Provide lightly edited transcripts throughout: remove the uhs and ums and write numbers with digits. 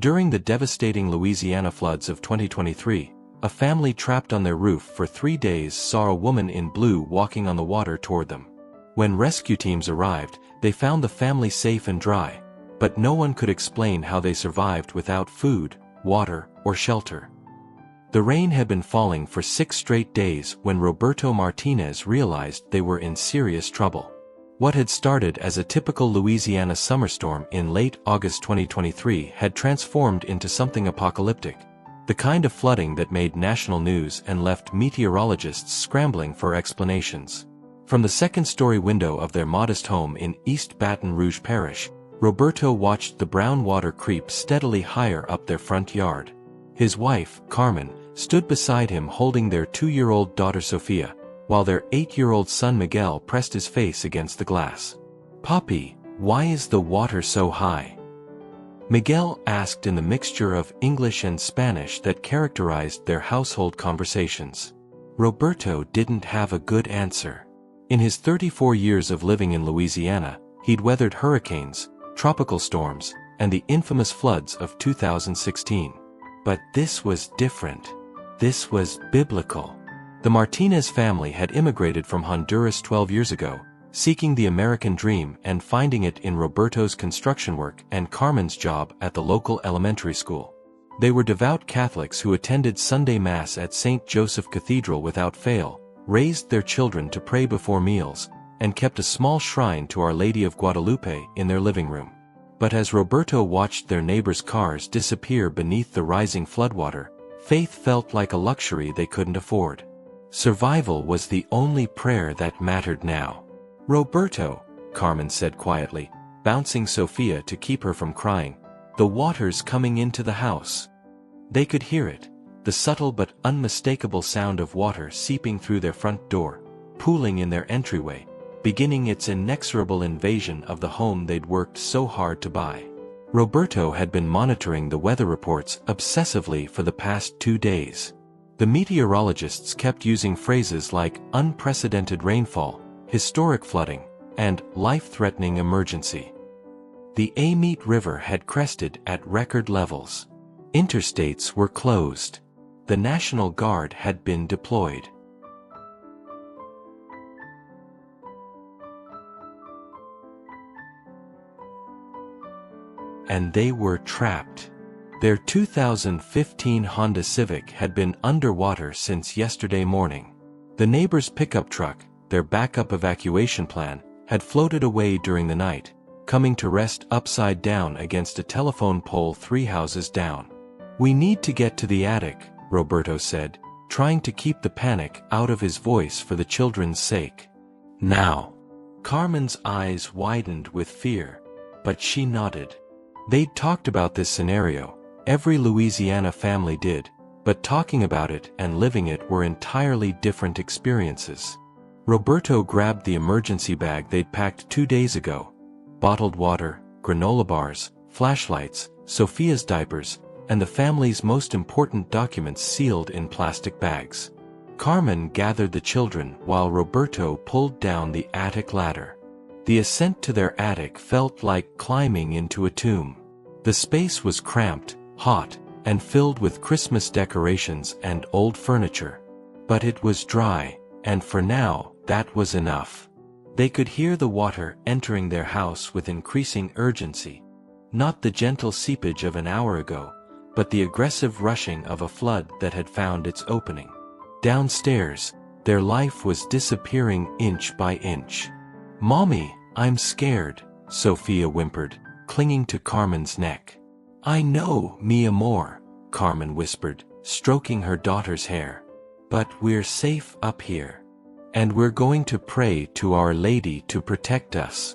During the devastating Louisiana floods of 2023, a family trapped on their roof for 3 days saw a woman in blue walking on the water toward them. When rescue teams arrived, they found the family safe and dry, but no one could explain how they survived without food, water, or shelter. The rain had been falling for 6 straight days when Roberto Martinez realized they were in serious trouble. What had started as a typical Louisiana summer storm in late August 2023 had transformed into something apocalyptic, the kind of flooding that made national news and left meteorologists scrambling for explanations. From the second-story window of their modest home in East Baton Rouge Parish, Roberto watched the brown water creep steadily higher up their front yard. His wife, Carmen, stood beside him holding their 2-year-old daughter Sophia, while their 8-year-old son Miguel pressed his face against the glass. "Papi, why is the water so high?" Miguel asked in the mixture of English and Spanish that characterized their household conversations. Roberto didn't have a good answer. In his 34 years of living in Louisiana, he'd weathered hurricanes, tropical storms, and the infamous floods of 2016. But this was different. This was biblical. The Martinez family had immigrated from Honduras 12 years ago, seeking the American dream and finding it in Roberto's construction work and Carmen's job at the local elementary school. They were devout Catholics who attended Sunday Mass at St. Joseph Cathedral without fail, raised their children to pray before meals, and kept a small shrine to Our Lady of Guadalupe in their living room. But as Roberto watched their neighbors' cars disappear beneath the rising floodwater, faith felt like a luxury they couldn't afford. Survival was the only prayer that mattered now. "Roberto," Carmen said quietly, bouncing Sophia to keep her from crying, "the water's coming into the house." They could hear it, the subtle but unmistakable sound of water seeping through their front door, pooling in their entryway, beginning its inexorable invasion of the home they'd worked so hard to buy. Roberto had been monitoring the weather reports obsessively for the past 2 days. The meteorologists kept using phrases like unprecedented rainfall, historic flooding, and life-threatening emergency. The Amite River had crested at record levels. Interstates were closed. The National Guard had been deployed. And they were trapped. Their 2015 Honda Civic had been underwater since yesterday morning. The neighbor's pickup truck, their backup evacuation plan, had floated away during the night, coming to rest upside down against a telephone pole 3 houses down. "We need to get to the attic," Roberto said, trying to keep the panic out of his voice for the children's sake. "Now." Carmen's eyes widened with fear, but she nodded. They'd talked about this scenario. Every Louisiana family did, but talking about it and living it were entirely different experiences. Roberto grabbed the emergency bag they'd packed 2 days ago. Bottled water, granola bars, flashlights, Sophia's diapers, and the family's most important documents sealed in plastic bags. Carmen gathered the children while Roberto pulled down the attic ladder. The ascent to their attic felt like climbing into a tomb. The space was cramped, hot, and filled with Christmas decorations and old furniture. But it was dry, and for now, that was enough. They could hear the water entering their house with increasing urgency. Not the gentle seepage of an hour ago, but the aggressive rushing of a flood that had found its opening. Downstairs, their life was disappearing inch by inch. "Mommy, I'm scared," Sophia whimpered, clinging to Carmen's neck. "I know, mi amor," Carmen whispered, stroking her daughter's hair. "But we're safe up here. And we're going to pray to Our Lady to protect us."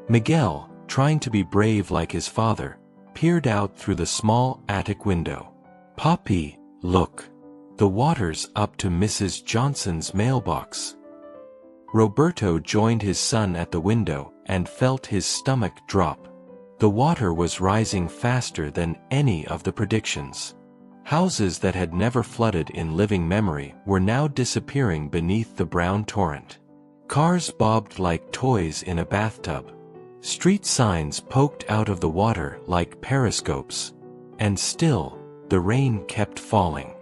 Miguel, trying to be brave like his father, peered out through the small attic window. "Papi, look. The water's up to Mrs. Johnson's mailbox." Roberto joined his son at the window and felt his stomach drop. The water was rising faster than any of the predictions. Houses that had never flooded in living memory were now disappearing beneath the brown torrent. Cars bobbed like toys in a bathtub. Street signs poked out of the water like periscopes. And still, the rain kept falling.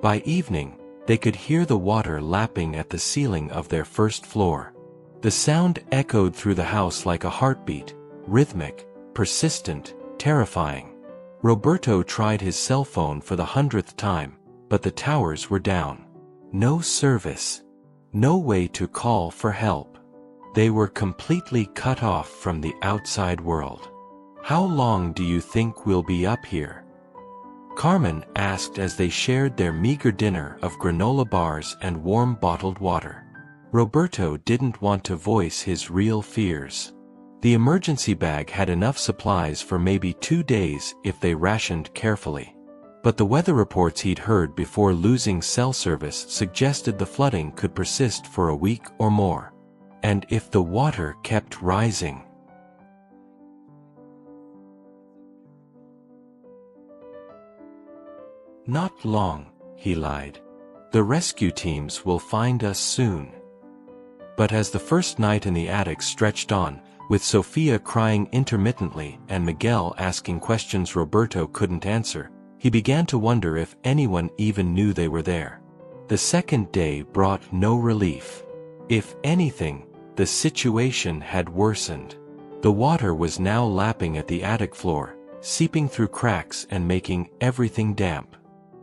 By evening, they could hear the water lapping at the ceiling of their first floor. The sound echoed through the house like a heartbeat, rhythmic, persistent, terrifying. Roberto tried his cell phone for the 100th time, but the towers were down. No service. No way to call for help. They were completely cut off from the outside world. "How long do you think we'll be up here?" Carmen asked as they shared their meager dinner of granola bars and warm bottled water. Roberto didn't want to voice his real fears. The emergency bag had enough supplies for maybe 2 days if they rationed carefully. But the weather reports he'd heard before losing cell service suggested the flooding could persist for a week or more. And if the water kept rising? "Not long," he lied. "The rescue teams will find us soon." But as the first night in the attic stretched on, with Sofia crying intermittently and Miguel asking questions Roberto couldn't answer, he began to wonder if anyone even knew they were there. The second day brought no relief. If anything, the situation had worsened. The water was now lapping at the attic floor, seeping through cracks and making everything damp.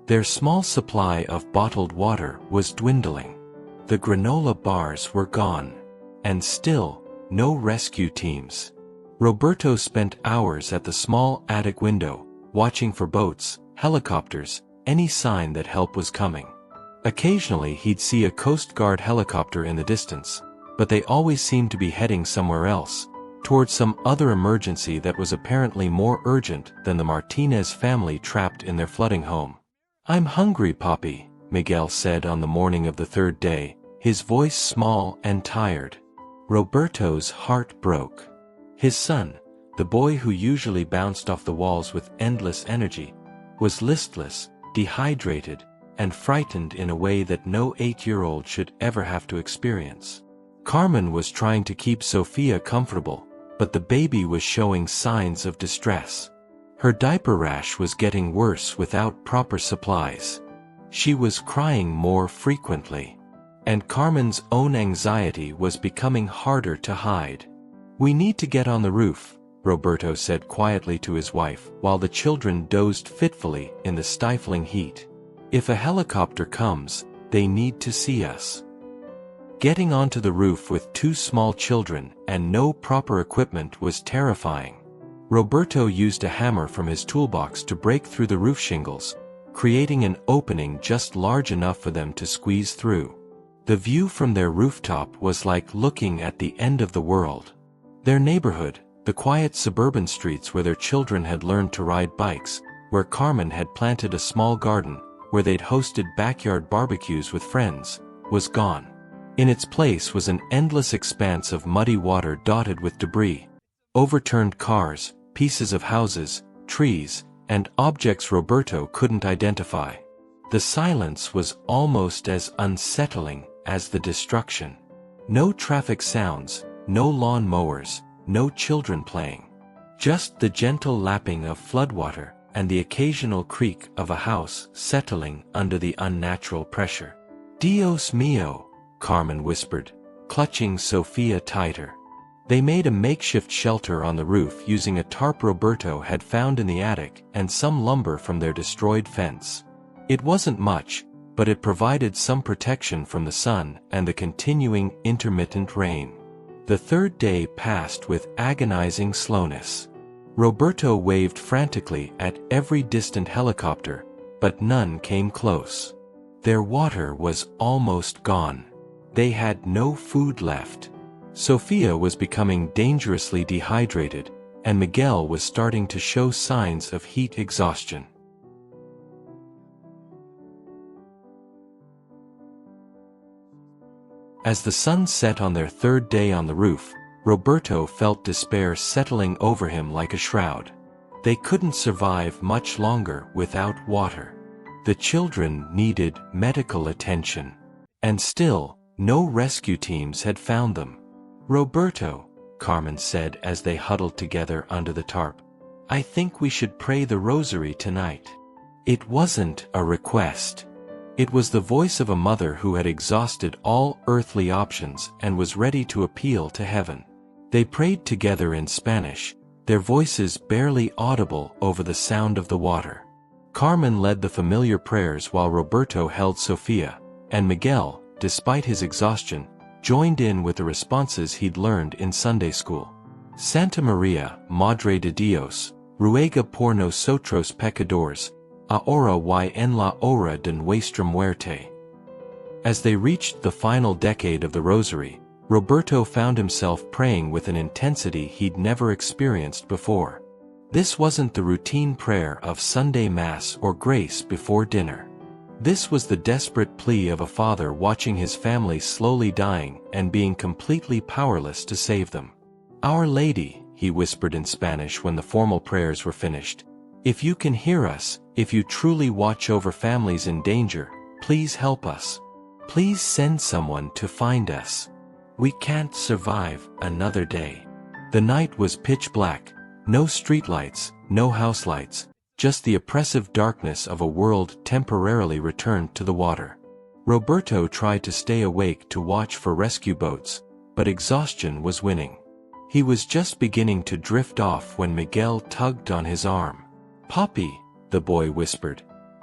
Their small supply of bottled water was dwindling. The granola bars were gone. And still, no rescue teams. Roberto spent hours at the small attic window, watching for boats, helicopters, any sign that help was coming. Occasionally he'd see a Coast Guard helicopter in the distance, but they always seemed to be heading somewhere else, towards some other emergency that was apparently more urgent than the Martinez family trapped in their flooding home. "I'm hungry, Poppy," Miguel said on the morning of the third day, his voice small and tired. Roberto's heart broke. His son, the boy who usually bounced off the walls with endless energy, was listless, dehydrated, and frightened in a way that no 8-year-old should ever have to experience. Carmen was trying to keep Sofia comfortable, but the baby was showing signs of distress. Her diaper rash was getting worse without proper supplies. She was crying more frequently. And Carmen's own anxiety was becoming harder to hide. "We need to get on the roof," Roberto said quietly to his wife, while the children dozed fitfully in the stifling heat. "If a helicopter comes, they need to see us." Getting onto the roof with 2 small children and no proper equipment was terrifying. Roberto used a hammer from his toolbox to break through the roof shingles, creating an opening just large enough for them to squeeze through. The view from their rooftop was like looking at the end of the world. Their neighborhood, the quiet suburban streets where their children had learned to ride bikes, where Carmen had planted a small garden, where they'd hosted backyard barbecues with friends, was gone. In its place was an endless expanse of muddy water dotted with debris, overturned cars, pieces of houses, trees, and objects Roberto couldn't identify. The silence was almost as unsettling as the destruction. No traffic sounds, no lawn mowers, no children playing. Just the gentle lapping of floodwater and the occasional creak of a house settling under the unnatural pressure. "Dios mío," Carmen whispered, clutching Sofia tighter. They made a makeshift shelter on the roof using a tarp Roberto had found in the attic and some lumber from their destroyed fence. It wasn't much, but it provided some protection from the sun and the continuing intermittent rain. The third day passed with agonizing slowness. Roberto waved frantically at every distant helicopter, but none came close. Their water was almost gone. They had no food left. Sofia was becoming dangerously dehydrated, and Miguel was starting to show signs of heat exhaustion. As the sun set on their third day on the roof, Roberto felt despair settling over him like a shroud. They couldn't survive much longer without water. The children needed medical attention. And still, no rescue teams had found them. "Roberto," Carmen said as they huddled together under the tarp, I think we should pray the rosary tonight." It wasn't a request. It was the voice of a mother who had exhausted all earthly options and was ready to appeal to heaven. They prayed together in Spanish, their voices barely audible over the sound of the water. Carmen led the familiar prayers while Roberto held Sofia, and Miguel, despite his exhaustion, joined in with the responses he'd learned in Sunday school. Santa Maria, Madre de Dios, ruega por nosotros pecadores, ahora y en la hora de nuestra muerte. As they reached the final decade of the Rosary, Roberto found himself praying with an intensity he'd never experienced before. This wasn't the routine prayer of Sunday Mass or grace before dinner. This was the desperate plea of a father watching his family slowly dying and being completely powerless to save them. "Our Lady," he whispered in Spanish when the formal prayers were finished, "if you can hear us, if you truly watch over families in danger, please help us. Please send someone to find us. We can't survive another day." The night was pitch black, no streetlights, no house lights, just the oppressive darkness of a world temporarily returned to the water. Roberto tried to stay awake to watch for rescue boats, but exhaustion was winning. He was just beginning to drift off when Miguel tugged on his arm. "Papi," the boy whispered.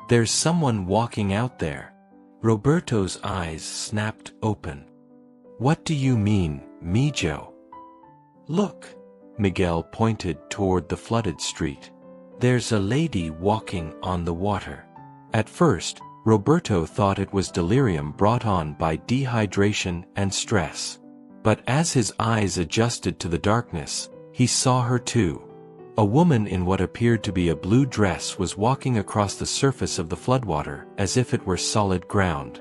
"There's someone walking out there." Roberto's eyes snapped open. "What do you mean, Mijo?" "Look." Miguel pointed toward the flooded street. "There's a lady walking on the water." At first, Roberto thought it was delirium brought on by dehydration and stress. But as his eyes adjusted to the darkness, he saw her too. A woman in what appeared to be a blue dress was walking across the surface of the floodwater as if it were solid ground.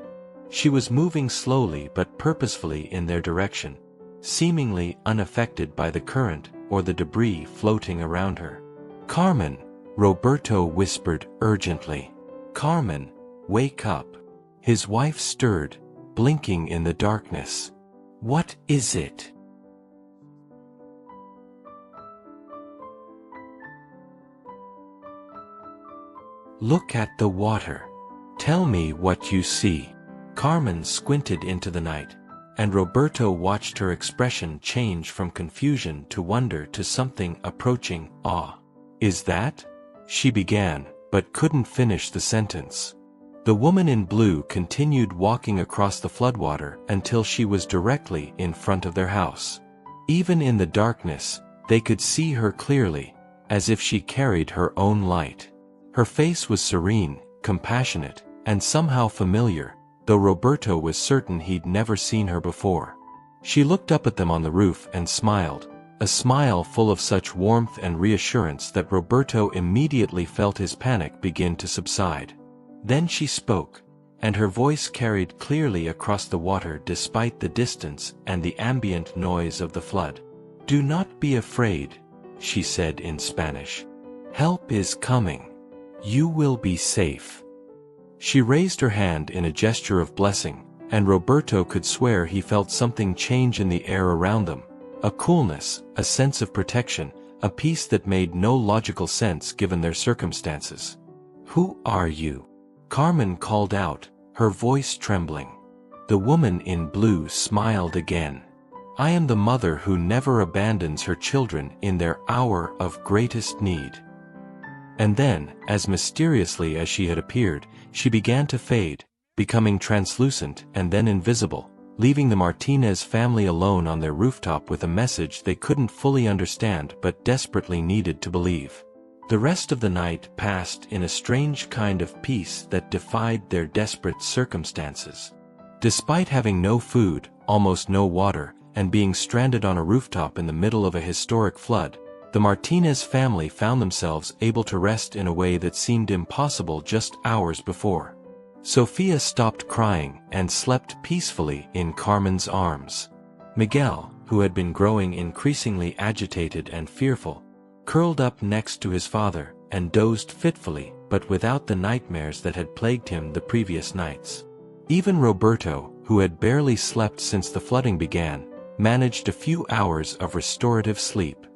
She was moving slowly but purposefully in their direction, seemingly unaffected by the current or the debris floating around her. "Carmen," Roberto whispered urgently. "Carmen, wake up." His wife stirred, blinking in the darkness. "What is it?" "Look at the water. Tell me what you see." Carmen squinted into the night, and Roberto watched her expression change from confusion to wonder to something approaching awe. "Is that?" she began, but couldn't finish the sentence. The woman in blue continued walking across the floodwater until she was directly in front of their house. Even in the darkness, they could see her clearly, as if she carried her own light. Her face was serene, compassionate, and somehow familiar, though Roberto was certain he'd never seen her before. She looked up at them on the roof and smiled, a smile full of such warmth and reassurance that Roberto immediately felt his panic begin to subside. Then she spoke, and her voice carried clearly across the water despite the distance and the ambient noise of the flood. "Do not be afraid," she said in Spanish. "Help is coming. You will be safe." She raised her hand in a gesture of blessing, and Roberto could swear he felt something change in the air around them, a coolness, a sense of protection, a peace that made no logical sense given their circumstances. "Who are you?" Carmen called out, her voice trembling. The woman in blue smiled again. "I am the mother who never abandons her children in their hour of greatest need." And then, as mysteriously as she had appeared, she began to fade, becoming translucent and then invisible, leaving the Martinez family alone on their rooftop with a message they couldn't fully understand but desperately needed to believe. The rest of the night passed in a strange kind of peace that defied their desperate circumstances. Despite having no food, almost no water, and being stranded on a rooftop in the middle of a historic flood, the Martinez family found themselves able to rest in a way that seemed impossible just hours before. Sofia stopped crying and slept peacefully in Carmen's arms. Miguel, who had been growing increasingly agitated and fearful, curled up next to his father and dozed fitfully, but without the nightmares that had plagued him the previous nights. Even Roberto, who had barely slept since the flooding began, managed a few hours of restorative sleep.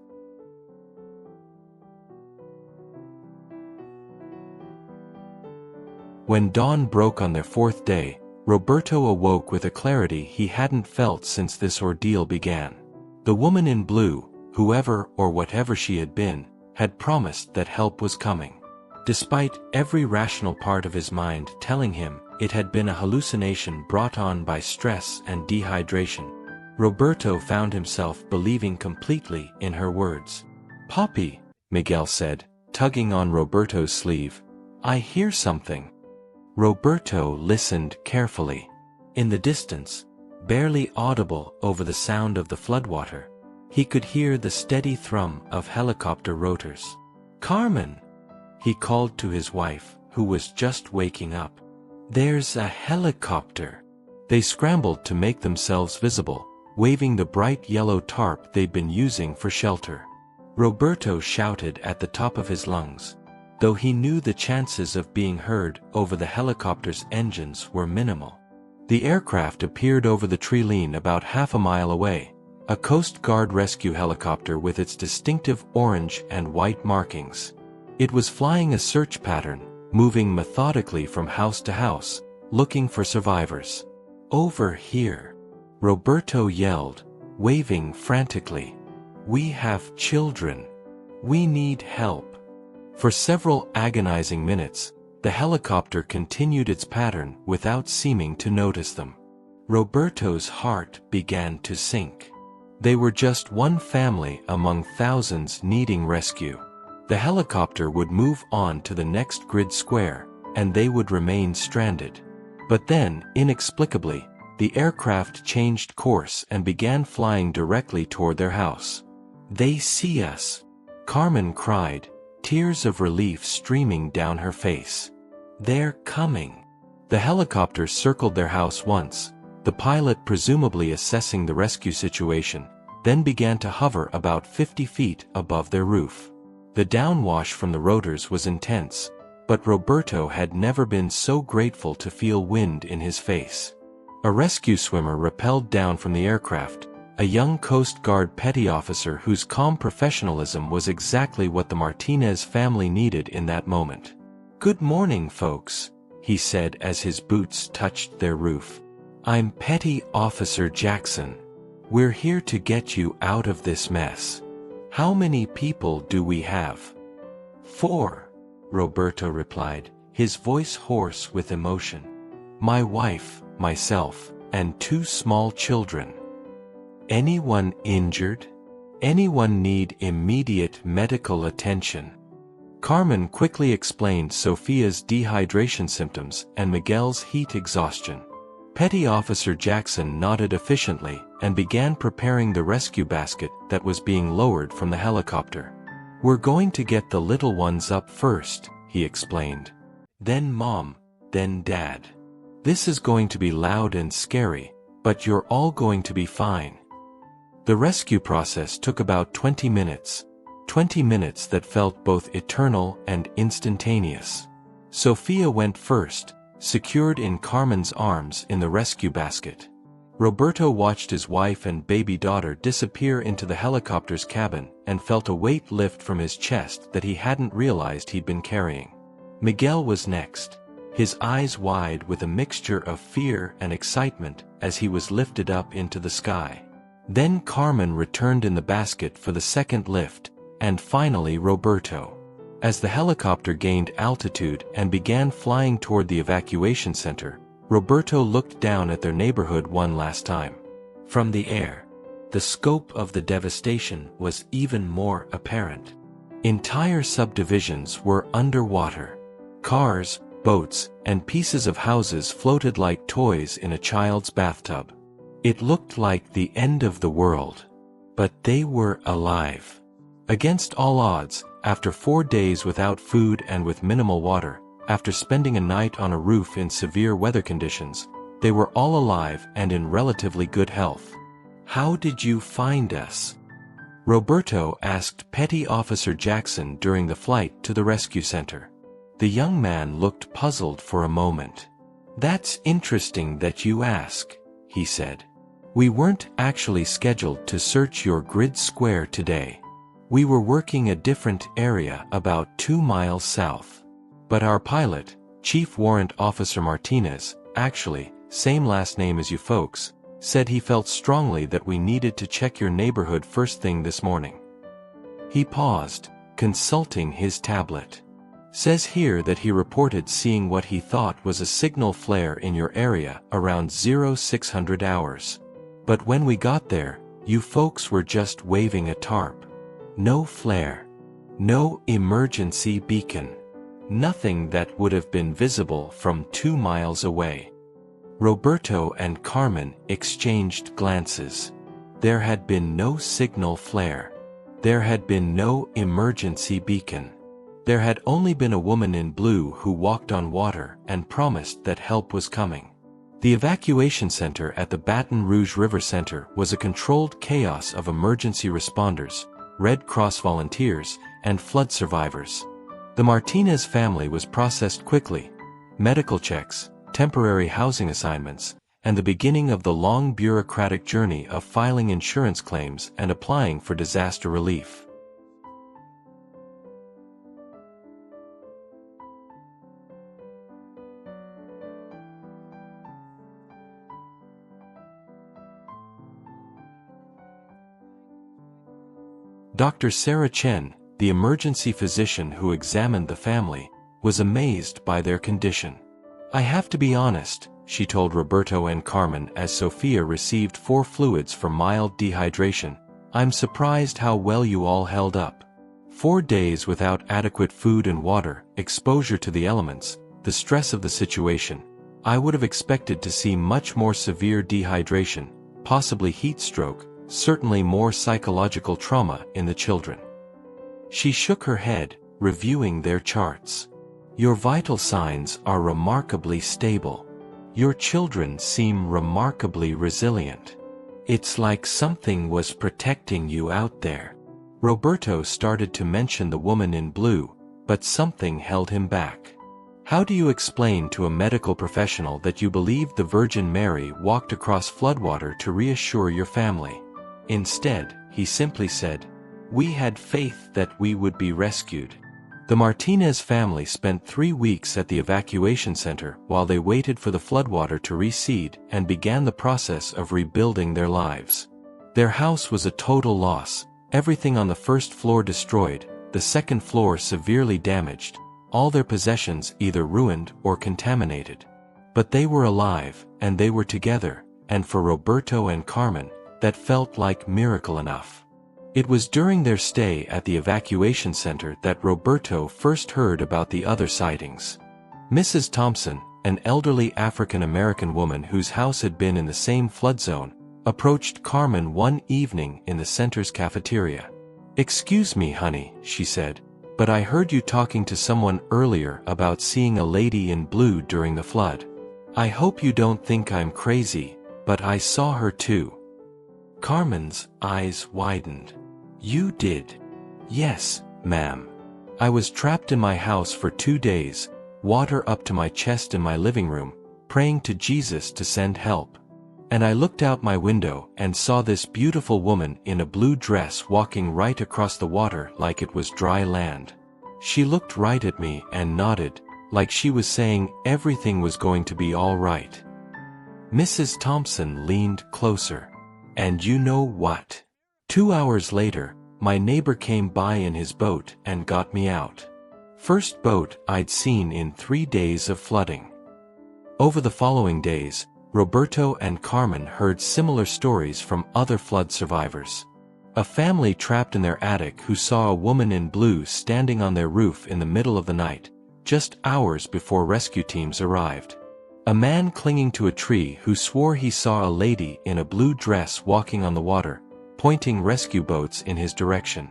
When dawn broke on their fourth day, Roberto awoke with a clarity he hadn't felt since this ordeal began. The woman in blue, whoever or whatever she had been, had promised that help was coming. Despite every rational part of his mind telling him it had been a hallucination brought on by stress and dehydration, Roberto found himself believing completely in her words. "Poppy," Miguel said, tugging on Roberto's sleeve, "I hear something." Roberto listened carefully. In the distance, barely audible over the sound of the floodwater, he could hear the steady thrum of helicopter rotors. "Carmen!" he called to his wife, who was just waking up. "There's a helicopter." They scrambled to make themselves visible, waving the bright yellow tarp they'd been using for shelter. Roberto shouted at the top of his lungs, though he knew the chances of being heard over the helicopter's engines were minimal. The aircraft appeared over the tree line about half a mile away, a Coast Guard rescue helicopter with its distinctive orange and white markings. It was flying a search pattern, moving methodically from house to house, looking for survivors. "Over here!" Roberto yelled, waving frantically. "We have children. We need help." For several agonizing minutes, the helicopter continued its pattern without seeming to notice them. Roberto's heart began to sink. They were just one family among thousands needing rescue. The helicopter would move on to the next grid square, and they would remain stranded. But then, inexplicably, the aircraft changed course and began flying directly toward their house. "They see us!" Carmen cried, tears of relief streaming down her face. "They're coming!" The helicopter circled their house once, the pilot presumably assessing the rescue situation, then began to hover about 50 feet above their roof. The downwash from the rotors was intense, but Roberto had never been so grateful to feel wind in his face. A rescue swimmer rappelled down from the aircraft, a young Coast Guard petty officer whose calm professionalism was exactly what the Martinez family needed in that moment. "Good morning, folks," he said as his boots touched their roof. "I'm Petty Officer Jackson. We're here to get you out of this mess. How many people do we have?" "4," Roberto replied, his voice hoarse with emotion. "My wife, myself, and 2 small children." "Anyone injured? Anyone need immediate medical attention?" Carmen quickly explained Sophia's dehydration symptoms and Miguel's heat exhaustion. Petty Officer Jackson nodded efficiently and began preparing the rescue basket that was being lowered from the helicopter. "We're going to get the little ones up first," he explained. "Then Mom, then Dad. This is going to be loud and scary, but you're all going to be fine." The rescue process took about 20 minutes. 20 minutes that felt both eternal and instantaneous. Sophia went first, secured in Carmen's arms in the rescue basket. Roberto watched his wife and baby daughter disappear into the helicopter's cabin and felt a weight lift from his chest that he hadn't realized he'd been carrying. Miguel was next, his eyes wide with a mixture of fear and excitement as he was lifted up into the sky. Then Carmen returned in the basket for the second lift, and finally Roberto. As the helicopter gained altitude and began flying toward the evacuation center, Roberto looked down at their neighborhood one last time. From the air, the scope of the devastation was even more apparent. Entire subdivisions were underwater. Cars, boats, and pieces of houses floated like toys in a child's bathtub. It looked like the end of the world. But they were alive. Against all odds, after 4 days without food and with minimal water, after spending a night on a roof in severe weather conditions, they were all alive and in relatively good health. "How did you find us?" Roberto asked Petty Officer Jackson during the flight to the rescue center. The young man looked puzzled for a moment. "That's interesting that you ask," he said. "We weren't actually scheduled to search your grid square today. We were working a different area about 2 miles south. But our pilot, Chief Warrant Officer Martinez, actually, same last name as you folks, said he felt strongly that we needed to check your neighborhood first thing this morning. He paused, consulting his tablet. Says here that he reported seeing what he thought was a signal flare in your area around 0600 hours. But when we got there, you folks were just waving a tarp. No flare. No emergency beacon. Nothing that would have been visible from 2 miles away. Roberto and Carmen exchanged glances. There had been no signal flare. There had been no emergency beacon. There had only been a woman in blue who walked on water and promised that help was coming. The evacuation center at the Baton Rouge River Center was a controlled chaos of emergency responders, Red Cross volunteers, and flood survivors. The Martinez family was processed quickly. Medical checks, temporary housing assignments, and the beginning of the long bureaucratic journey of filing insurance claims and applying for disaster relief. Dr. Sarah Chen, the emergency physician who examined the family, was amazed by their condition. I have to be honest, she told Roberto and Carmen as Sophia received 4 fluids for mild dehydration. I'm surprised how well you all held up. 4 days without adequate food and water, exposure to the elements, the stress of the situation. I would have expected to see much more severe dehydration, possibly heat stroke, certainly more psychological trauma in the children. She shook her head, reviewing their charts. Your vital signs are remarkably stable. Your children seem remarkably resilient. It's like something was protecting you out there. Roberto started to mention the woman in blue, but something held him back. How do you explain to a medical professional that you believe the Virgin Mary walked across floodwater to reassure your family? Instead, he simply said, "We had faith that we would be rescued." The Martinez family spent 3 weeks at the evacuation center while they waited for the floodwater to recede and began the process of rebuilding their lives. Their house was a total loss, everything on the first floor destroyed, the second floor severely damaged, all their possessions either ruined or contaminated. But they were alive, and they were together, and for Roberto and Carmen, that felt like miracle enough. It was during their stay at the evacuation center that Roberto first heard about the other sightings. Mrs. Thompson, an elderly African-American woman whose house had been in the same flood zone, approached Carmen one evening in the center's cafeteria. "Excuse me, honey," she said, "but I heard you talking to someone earlier about seeing a lady in blue during the flood. I hope you don't think I'm crazy, but I saw her too." Carmen's eyes widened. "You did?" "Yes, ma'am. I was trapped in my house for 2 days, water up to my chest in my living room, praying to Jesus to send help. And I looked out my window and saw this beautiful woman in a blue dress walking right across the water like it was dry land. She looked right at me and nodded, like she was saying everything was going to be all right." Mrs. Thompson leaned closer. "And you know what? 2 hours later, my neighbor came by in his boat and got me out. First boat I'd seen in 3 days of flooding." Over the following days, Roberto and Carmen heard similar stories from other flood survivors. A family trapped in their attic who saw a woman in blue standing on their roof in the middle of the night, just hours before rescue teams arrived. A man clinging to a tree who swore he saw a lady in a blue dress walking on the water, pointing rescue boats in his direction.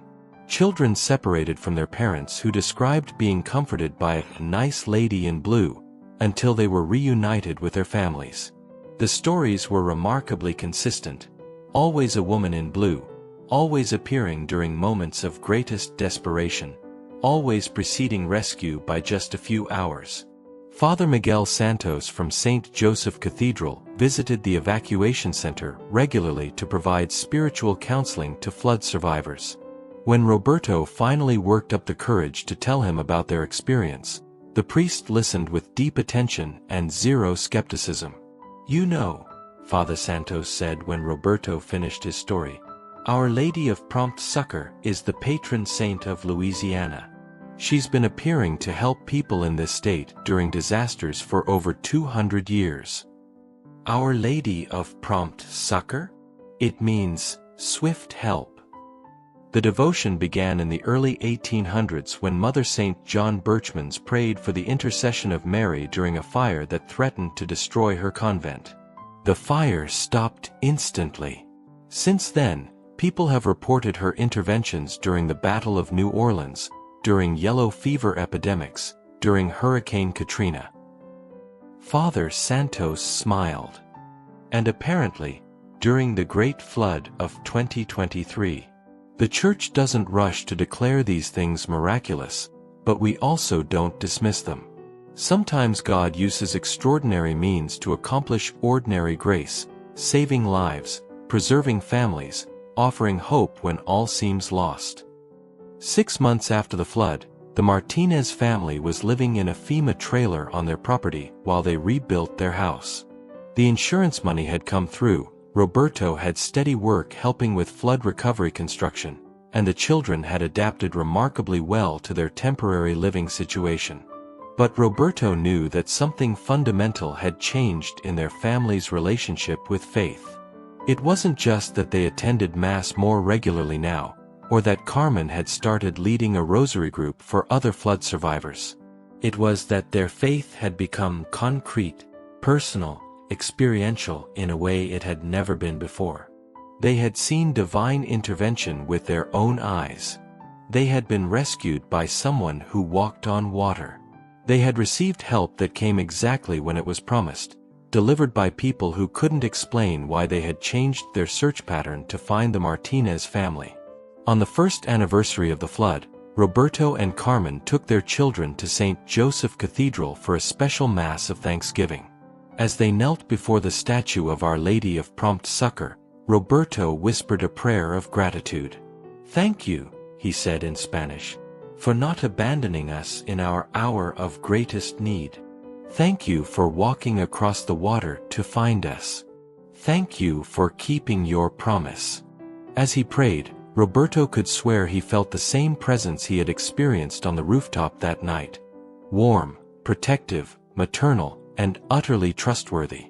Children separated from their parents who described being comforted by a nice lady in blue, until they were reunited with their families. The stories were remarkably consistent. Always a woman in blue, always appearing during moments of greatest desperation, always preceding rescue by just a few hours. Father Miguel Santos from St. Joseph Cathedral visited the evacuation center regularly to provide spiritual counseling to flood survivors. When Roberto finally worked up the courage to tell him about their experience, The priest listened with deep attention and zero skepticism. "You know," Father Santos said when Roberto finished his story, "Our Lady of Prompt Succor is the patron saint of Louisiana. She's been appearing to help people in this state during disasters for over 200 years. Our Lady of Prompt Succor? It means swift help." The devotion began in the early 1800s when Mother St. John Birchmans prayed for the intercession of Mary during a fire that threatened to destroy her convent. The fire stopped instantly. Since then, people have reported her interventions during the Battle of New Orleans, during yellow fever epidemics, during Hurricane Katrina. Father Santos smiled. And apparently, during the Great Flood of 2023. The Church doesn't rush to declare these things miraculous, but we also don't dismiss them. Sometimes God uses extraordinary means to accomplish ordinary grace, saving lives, preserving families, offering hope when all seems lost. 6 months after the flood, the Martinez family was living in a FEMA trailer on their property while they rebuilt their house. The insurance money had come through, Roberto had steady work helping with flood recovery construction, and the children had adapted remarkably well to their temporary living situation. But Roberto knew that something fundamental had changed in their family's relationship with faith. It wasn't just that they attended Mass more regularly now, or that Carmen had started leading a rosary group for other flood survivors. It was that their faith had become concrete, personal, experiential in a way it had never been before. They had seen divine intervention with their own eyes. They had been rescued by someone who walked on water. They had received help that came exactly when it was promised, delivered by people who couldn't explain why they had changed their search pattern to find the Martinez family. On the first anniversary of the flood, Roberto and Carmen took their children to St. Joseph Cathedral for a special Mass of Thanksgiving. As they knelt before the statue of Our Lady of Prompt Succor, Roberto whispered a prayer of gratitude. "Thank you," he said in Spanish, "for not abandoning us in our hour of greatest need. Thank you for walking across the water to find us. Thank you for keeping your promise." As he prayed, Roberto could swear he felt the same presence he had experienced on the rooftop that night. Warm, protective, maternal, and utterly trustworthy.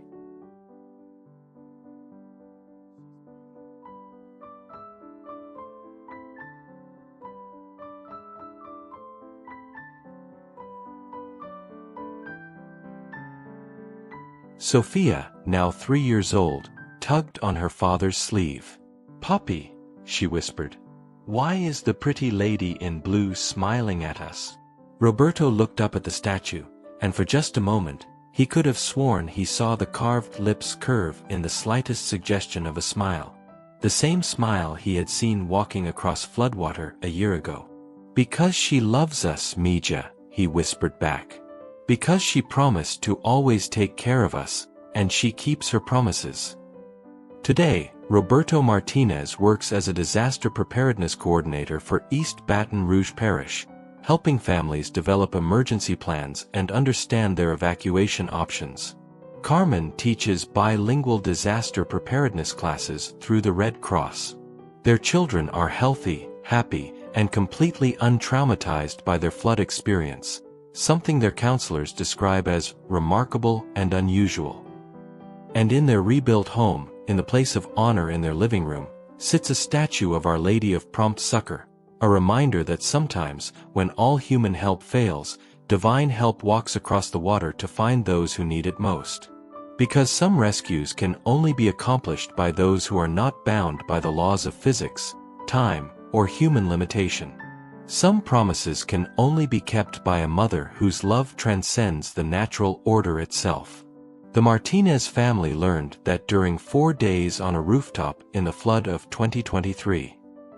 Sophia, now 3 years old, tugged on her father's sleeve. "Papi," she whispered, "why is the pretty lady in blue smiling at us?" Roberto looked up at the statue, and for just a moment, he could have sworn he saw the carved lips curve in the slightest suggestion of a smile. The same smile he had seen walking across floodwater a year ago. "Because she loves us, Mija," he whispered back. "Because she promised to always take care of us, and she keeps her promises." Today, Roberto Martinez works as a disaster preparedness coordinator for East Baton Rouge Parish, helping families develop emergency plans and understand their evacuation options. Carmen teaches bilingual disaster preparedness classes through the Red Cross. Their children are healthy, happy, and completely untraumatized by their flood experience, something their counselors describe as remarkable and unusual. And in their rebuilt home, in the place of honor in their living room, sits a statue of Our Lady of Prompt Succor, a reminder that sometimes, when all human help fails, divine help walks across the water to find those who need it most. Because some rescues can only be accomplished by those who are not bound by the laws of physics, time, or human limitation. Some promises can only be kept by a mother whose love transcends the natural order itself. The Martinez family learned that during 4 days on a rooftop in the flood of 2023.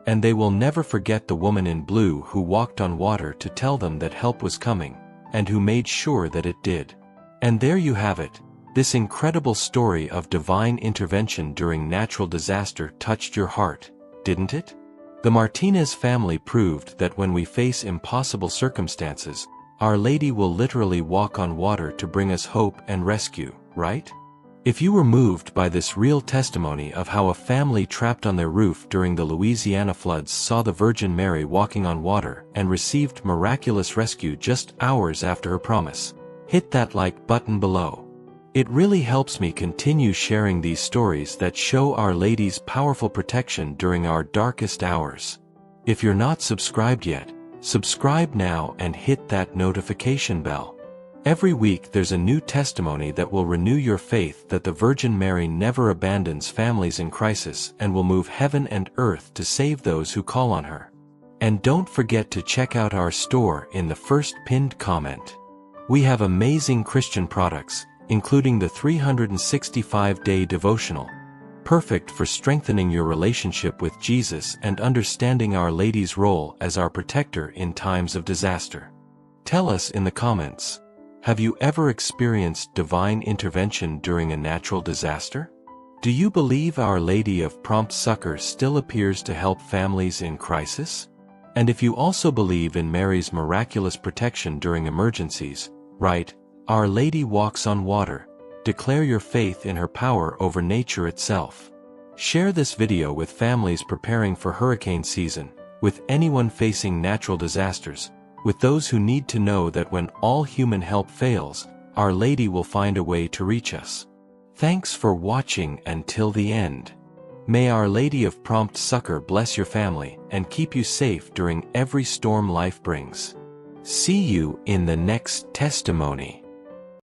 And they will never forget the woman in blue who walked on water to tell them that help was coming, and who made sure that it did. And there you have it. This incredible story of divine intervention during natural disaster touched your heart, didn't it? The Martinez family proved that when we face impossible circumstances, Our Lady will literally walk on water to bring us hope and rescue, right? If you were moved by this real testimony of how a family trapped on their roof during the Louisiana floods saw the Virgin Mary walking on water and received miraculous rescue just hours after her promise, hit that like button below. It really helps me continue sharing these stories that show Our Lady's powerful protection during our darkest hours. If you're not subscribed yet, subscribe now and hit that notification bell. Every week there's a new testimony that will renew your faith that the Virgin Mary never abandons families in crisis and will move heaven and earth to save those who call on her. And don't forget to check out our store in the first pinned comment. We have amazing Christian products, including the 365-day devotional, perfect for strengthening your relationship with Jesus and understanding Our Lady's role as our protector in times of disaster. Tell us in the comments. Have you ever experienced divine intervention during a natural disaster? Do you believe Our Lady of Prompt Succor still appears to help families in crisis? And if you also believe in Mary's miraculous protection during emergencies, write, Our Lady walks on water. Declare your faith in her power over nature itself. Share this video with families preparing for hurricane season, with anyone facing natural disasters, with those who need to know that when all human help fails, Our Lady will find a way to reach us. Thanks for watching until the end. May Our Lady of Prompt Succor bless your family and keep you safe during every storm life brings. See you in the next testimony.